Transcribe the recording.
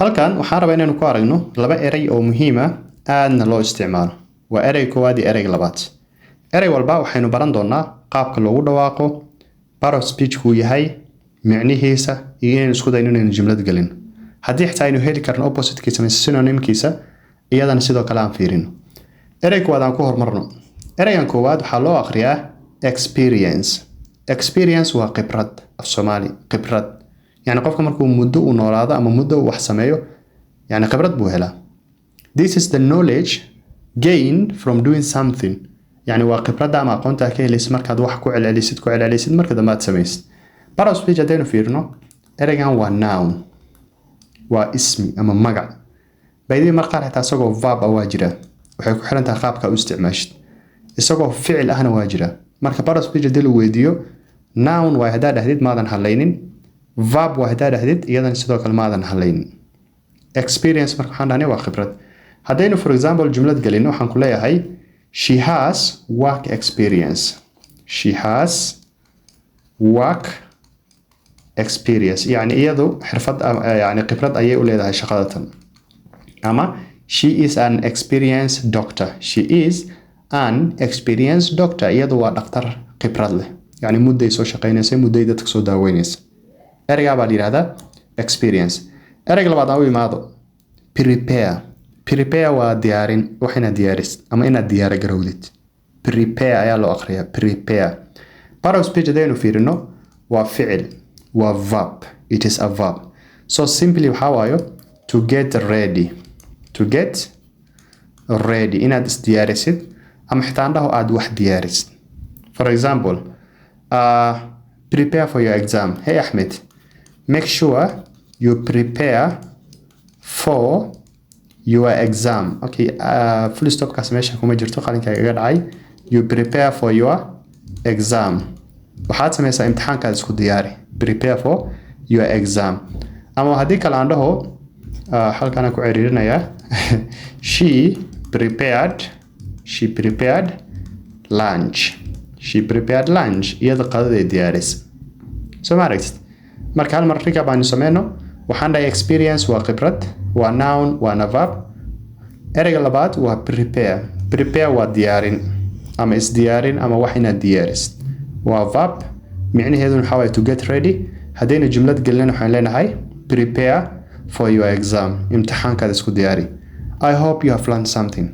halkan waxaan rabaa inaynu ku aragno laba eray oo muhiim ah aadna loo isticmaalo. waa erey koowaad iyo erey labaad. erey walba waxaynu baran doonaa qaabka loogu dhawaaqo, part of speech-ku yahay, micnihiisa iyo inaynu isku dayno inaynu jumlad gelin. haddii xitaa aynu heli karno opposite-kiisa ama synonymkiisa iyadana sidoo kale aan fiirino. erey koowaad aan ku hormarno. ereygan koowaad waxaa loo akhriyaa experience. experience waa khibrad af Soomaali, khibrad. yani qofka markuu muddo u noolaado ama muddo uu wax sameeyo yani khibrad buu helaa. This is the knowledge gained from doing something. yani waa khibradda ama aqoonta ka helaysid markaad wax ku celcelisid marka dambe aad samaysid. Part of speech haddaynu fiirno, ereygan waa noun, waa ismi ama magac. baydii mar qaar xitaa isagoo verb waa jira, waxay ku xiran tahay qaabka u isticmaashid. isagoo ficil ahna waa jira. marka part of speech haddii lagu weydiiyo, noun waa haddaa dhahdid maadan hadlaynin, verb waa haddaa dhahdid iyadana sidoo kale maadan hadlaynin. experience marka waxaan dhahnay waa khibrad. haddaynu for example jumlad gelino waxaan ku leeyahay she has work experience. she has work experience. yani iyadu xirfad yani khibrad ayay u leedahay shaqadatan. ama she is an experienced doctor. she is an experienced doctor. iyadu waa dhakhtar khibrad leh. yani mudday soo shaqaynaysa, mudday dadka soo daaweynaysa. ereygaa baa la yidhahdaa experience. ereyga labaad aan u imaado prepare. prepare waa diyaarin, wax inaad diyaarisid ama inaad diyaar garowdid. prepare ayaa loo akhriyaa, prepare. part of speech haddaynu fiirino waa ficil, waa verb. it is a verb. so simply waxaa waayo to get ready. to get ready inaad isdiyaarisid ama xitaa andhaho aad wax diyaarisid. for example, prepare for your exam. hey Ahmed, make sure you prepare for your exam. okay, full stop kaas meesha kuma jirto, qalinka iga dhacay. you prepare for your exam. waxaad samaysaa imtixaankaad isku diyaari. prepare for your exam. ama haddii kale aan dhaho halkan aan ku ciriirinayaa she prepared lunch. she prepared lunch. iyada qadaday diyaarisay. soo ma aragtid? marka hal mar recap aanu sameyno. waxaan dhahay experience waa khibrad, waa noun, waana verb. ereyga labaad waa prepare. prepare waa diyaarin ama isdiyaarin ama wax inaad diyaarisid. waa verb. micnaheeduna waxaa waaye to get ready. haddaynu jumlad gelin waxaan leenahay prepare for your exam. imtixaankaad isku diyaari. I hope you have learned something.